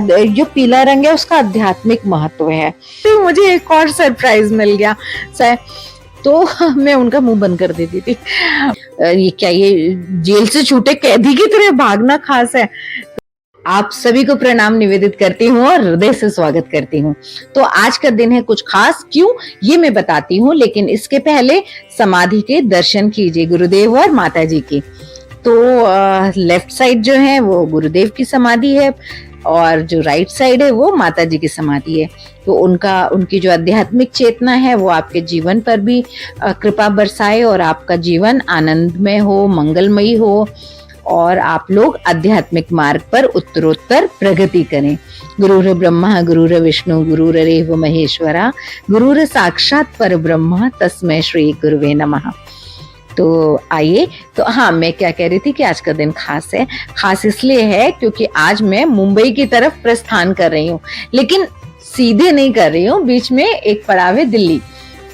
जो पीला रंग है उसका आध्यात्मिक महत्व है। तो मुझे एक और सरप्राइज मिल गया सर, तो मैं उनका मुंह बंद कर देती थी। ये क्या, ये जेल से छूटे कैदी की तरह भागना खास है। आप सभी को प्रणाम निवेदित करती हूँ और हृदय से स्वागत करती हूँ। तो आज का दिन है कुछ खास, क्यों ये मैं बताती हूँ, लेकिन इसके पहले समाधि के दर्शन कीजिए गुरुदेव और माता जी की। तो लेफ्ट साइड जो है वो गुरुदेव की समाधि है और जो राइट साइड है वो माता जी की समाधि है। तो उनकी जो आध्यात्मिक चेतना है वो आपके जीवन पर भी कृपा बरसाए और आपका जीवन आनंदमय हो, मंगलमयी हो और आप लोग आध्यात्मिक मार्ग पर उत्तरोत्तर प्रगति करें। गुरुर ब्रह्मा गुरुर विष्णु गुरुरेव महेश्वरा गुरुर साक्षात परब्रह्म तस्मै श्री गुरुवे नमः। तो आइए, तो हाँ, मैं क्या कह रही थी कि आज का दिन खास है। खास इसलिए है क्योंकि आज मैं मुंबई की तरफ प्रस्थान कर रही हूँ, लेकिन सीधे नहीं कर रही हूँ, बीच में एक पड़ाव है दिल्ली।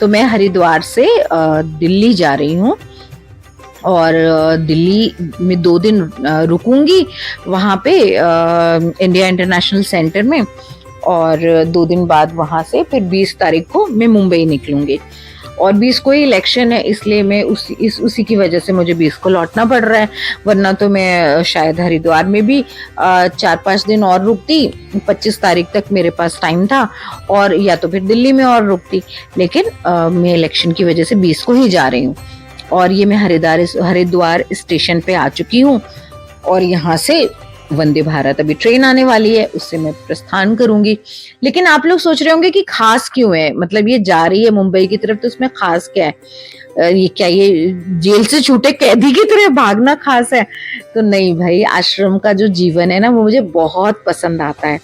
तो मैं हरिद्वार से दिल्ली जा रही हूँ और दिल्ली में 2 दिन रुकूंगी वहाँ पे इंडिया इंटरनेशनल सेंटर में, और 2 दिन बाद वहाँ से फिर 20 तारीख को मैं मुंबई निकलूंगी। और 20 को ही इलेक्शन है, इसलिए मैं उसी की वजह से मुझे 20 को लौटना पड़ रहा है, वरना तो मैं शायद हरिद्वार में भी 4-5 दिन और रुकती। 25 तारीख तक मेरे पास टाइम था, और या तो फिर दिल्ली में और रुकती, लेकिन मैं इलेक्शन की वजह से 20 को ही जा रही हूँ। और ये मैं हरिद्वार स्टेशन पे आ चुकी हूँ और यहाँ से वंदे भारत अभी ट्रेन आने वाली है, उससे मैं प्रस्थान करूंगी। लेकिन आप लोग सोच रहे होंगे कि खास क्यों है, मतलब ये जा रही है मुंबई की तरफ तो उसमें खास क्या है, ये क्या, ये जेल से छूटे कैदी की तरह भागना खास है? तो नहीं भाई, आश्रम का जो जीवन है ना वो मुझे बहुत पसंद आता है।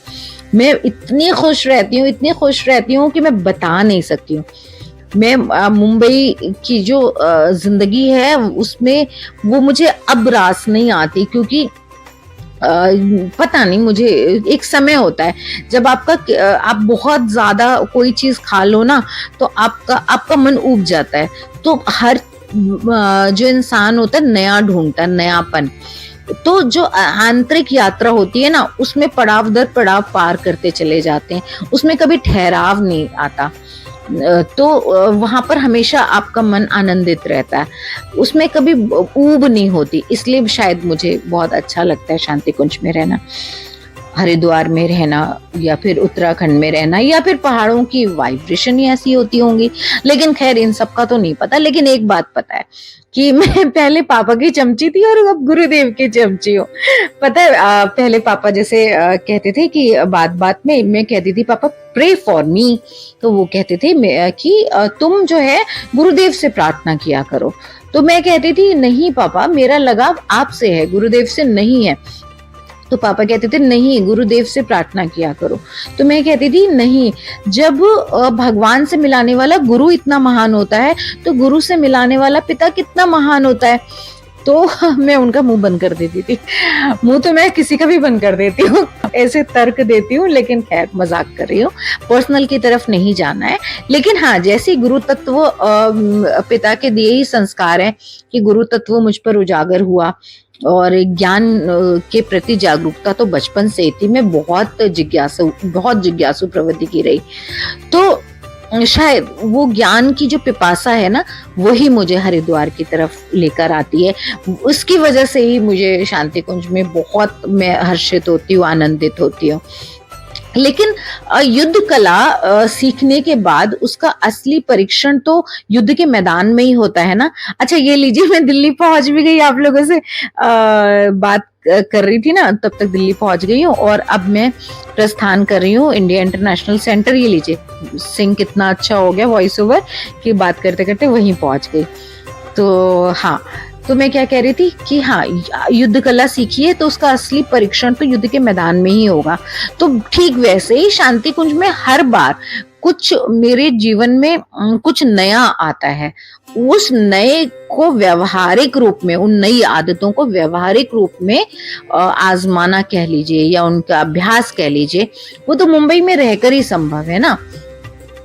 मैं इतनी खुश रहती हूँ कि मैं बता नहीं सकती हूँ। मैं मुंबई की जो जिंदगी है उसमें वो मुझे अब रास नहीं आती, क्योंकि पता नहीं, मुझे एक समय होता है जब आप बहुत ज्यादा कोई चीज खा लो ना तो आपका मन ऊब जाता है। तो हर जो इंसान होता है नया ढूंढता है, नयापन। तो जो आंतरिक यात्रा होती है ना उसमें पड़ाव दर पड़ाव पार करते चले जाते हैं, उसमें कभी ठहराव नहीं आता। तो वहां पर हमेशा आपका मन आनंदित रहता है, उसमें कभी ऊब नहीं होती। इसलिए शायद मुझे बहुत अच्छा लगता है शांति कुंज में रहना, हरिद्वार में रहना, या फिर उत्तराखंड में रहना, या फिर पहाड़ों की वाइब्रेशन ही ऐसी होती होंगी। लेकिन खैर इन सब का तो नहीं पता, लेकिन एक बात पता है कि मैं पहले पापा की चमची थी और अब गुरुदेव की चमची हूँ। पता है, पहले पापा जैसे कहते थे कि बात में मैं कहती थी पापा प्रे फॉर मी, तो वो कहते थे कि तुम जो है गुरुदेव से प्रार्थना किया करो। तो मैं कहती थी नहीं पापा, मेरा लगाव आपसे है, गुरुदेव से नहीं है। तो पापा कहते थे नहीं, गुरुदेव से प्रार्थना किया करो। तो मैं कहती थी नहीं, जब भगवान से मिलाने वाला गुरु इतना महान होता है तो गुरु से मिलाने वाला पिता कितना महान होता है। तो मैं उनका मुंह बंद कर देती थी। मुंह तो मैं किसी का भी बंद कर देती हूँ, ऐसे तर्क देती हूँ, लेकिन खैर मजाक कर रही हूँ, पर्सनल की तरफ नहीं जाना है। लेकिन हाँ, जैसे गुरु तत्व पिता के दिए ही संस्कार हैं कि गुरु तत्व मुझ पर उजागर हुआ, और ज्ञान के प्रति जागरूकता तो बचपन से ही थी। मैं बहुत जिज्ञासु प्रवृत्ति की रही। तो शायद वो ज्ञान की जो पिपासा है ना वही मुझे हरिद्वार की तरफ लेकर आती है। उसकी वजह से ही मुझे शांति कुंज में बहुत मैं हर्षित होती हूँ, आनंदित होती हूँ। लेकिन युद्ध कला सीखने के बाद उसका असली परीक्षण तो युद्ध के मैदान में ही होता है ना। अच्छा ये लीजिए, मैं दिल्ली पहुंच भी गई, आप लोगों से बात कर रही थी ना, तब तक दिल्ली पहुंच गई हूँ और अब मैं प्रस्थान कर रही हूँ इंडिया इंटरनेशनल सेंटर। ये लीजिए, सिंह कितना अच्छा हो गया वॉइस ओवर कि बात करते करते वहीं पहुंच गई। तो हाँ, तो मैं क्या कह रही थी कि हाँ, युद्ध कला सीखिए तो उसका असली परीक्षण तो युद्ध के मैदान में ही होगा। तो ठीक वैसे ही शांति कुंज में हर बार कुछ मेरे जीवन में कुछ नया आता है। उस नए को व्यवहारिक रूप में, उन नई आदतों को व्यवहारिक रूप में आजमाना कह लीजिए या उनका अभ्यास कह लीजिए, वो तो मुंबई में रहकर ही संभव है ना।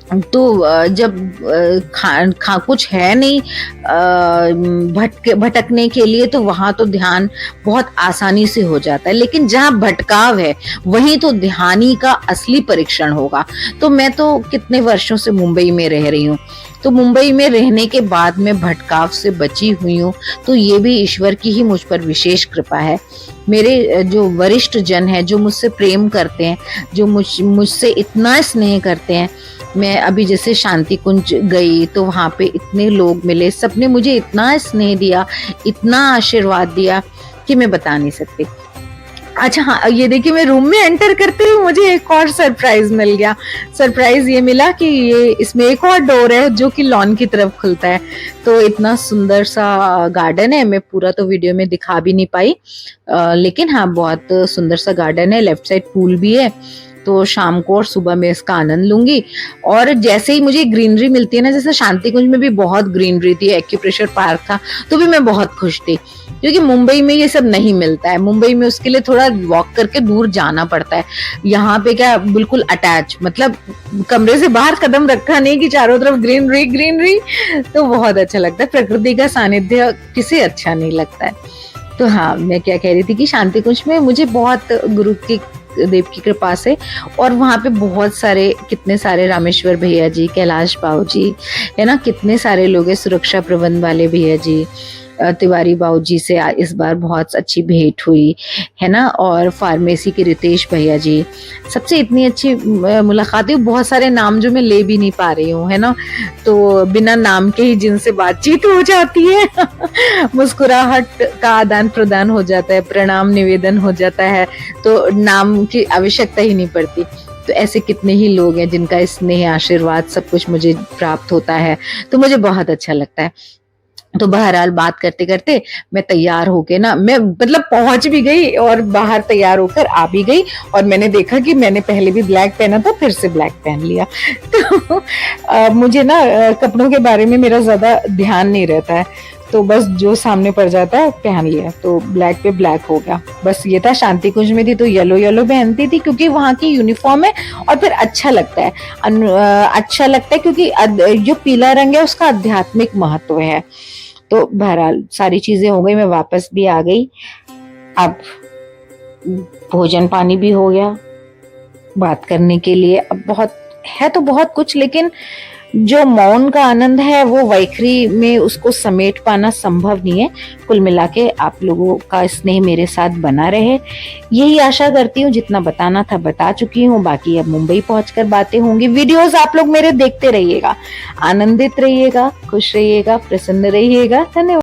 तो जब कुछ है नहीं भटकने के लिए, तो वहां तो ध्यान बहुत आसानी से हो जाता है। लेकिन जहाँ भटकाव है वहीं तो ध्यानी का असली परीक्षण होगा। तो मैं तो कितने वर्षों से मुंबई में रह रही हूँ, तो मुंबई में रहने के बाद मैं भटकाव से बची हुई हूँ। तो ये भी ईश्वर की ही मुझ पर विशेष कृपा है। मेरे जो वरिष्ठ जन है, जो मुझसे प्रेम करते हैं, जो मुझसे इतना स्नेह करते हैं। मैं अभी जैसे शांति कुंज गई तो वहां पे इतने लोग मिले, सबने मुझे इतना स्नेह दिया, इतना आशीर्वाद दिया कि मैं बता नहीं सकती। अच्छा हाँ, ये देखिए मैं रूम में एंटर करते ही मुझे एक और सरप्राइज मिल गया। सरप्राइज ये मिला कि ये इसमें एक और डोर है जो कि लॉन की तरफ खुलता है। तो इतना सुंदर सा गार्डन है, मैं पूरा तो वीडियो में दिखा भी नहीं पाई, लेकिन हाँ बहुत सुंदर सा गार्डन है। लेफ्ट साइड पूल भी है, तो शाम को और सुबह में इसका आनंद लूंगी। और जैसे ही मुझे ग्रीनरी मिलती है ना, जैसे शांति कुंज में भी बहुत ग्रीनरी थी, एक्यूप्रेशर पार्क था, तो भी मैं बहुत खुश थी, क्योंकि मुंबई में ये सब नहीं मिलता है। मुंबई में उसके लिए थोड़ा वॉक करके दूर जाना पड़ता है। यहाँ पे क्या बिल्कुल अटैच, मतलब कमरे से बाहर कदम रखा नहीं कि चारों तरफ ग्रीनरी ग्रीनरी, तो बहुत अच्छा लगता है। प्रकृति का सानिध्य किसे अच्छा नहीं लगता है। तो हाँ, मैं क्या कह रही थी कि शांति कुंज में मुझे बहुत गुरु की देव की कृपा से, और वहां पे बहुत सारे, कितने सारे रामेश्वर भैया जी, कैलाश बाबू जी, है ना, कितने सारे लोग हैं, सुरक्षा प्रबंध वाले भैया जी, तिवारी बाबू जी से इस बार बहुत अच्छी भेंट हुई, है ना, और फार्मेसी के रितेश भैया जी, सबसे इतनी अच्छी मुलाकात हुई। बहुत सारे नाम जो मैं ले भी नहीं पा रही हूँ, है ना, तो बिना नाम के ही जिनसे बातचीत हो जाती है मुस्कुराहट का आदान प्रदान हो जाता है, प्रणाम निवेदन हो जाता है, तो नाम की आवश्यकता ही नहीं पड़ती। तो ऐसे कितने ही लोग हैं जिनका स्नेह, आशीर्वाद, सब कुछ मुझे प्राप्त होता है, तो मुझे बहुत अच्छा लगता है। तो बहरहाल बात करते करते मैं तैयार होके ना, मैं मतलब पहुंच भी गई और बाहर तैयार होकर आ भी गई, और मैंने देखा कि मैंने पहले भी ब्लैक पहना था, फिर से ब्लैक पहन लिया। तो मुझे ना कपड़ों के बारे में मेरा ज्यादा ध्यान नहीं रहता है, तो बस जो सामने पड़ जाता है पहन लिया, तो ब्लैक पे ब्लैक हो गया, बस ये था। शांति कुंज में थी तो येलो येलो पहनती थी, क्योंकि वहां की यूनिफॉर्म है, और फिर अच्छा लगता है, अच्छा लगता है, क्योंकि जो पीला रंग है उसका आध्यात्मिक महत्व है। तो बहरहाल सारी चीजें हो गई, मैं वापस भी आ गई। अब भोजन पानी भी हो गया, बात करने के लिए अब बहुत है, तो बहुत कुछ, लेकिन जो मौन का आनंद है वो वैखरी में उसको समेट पाना संभव नहीं है। कुल मिला के आप लोगों का स्नेह मेरे साथ बना रहे, यही आशा करती हूँ। जितना बताना था बता चुकी हूँ, बाकी अब मुंबई पहुंचकर बातें होंगी। वीडियोस आप लोग मेरे देखते रहिएगा, आनंदित रहिएगा, खुश रहिएगा, प्रसन्न रहिएगा। धन्यवाद।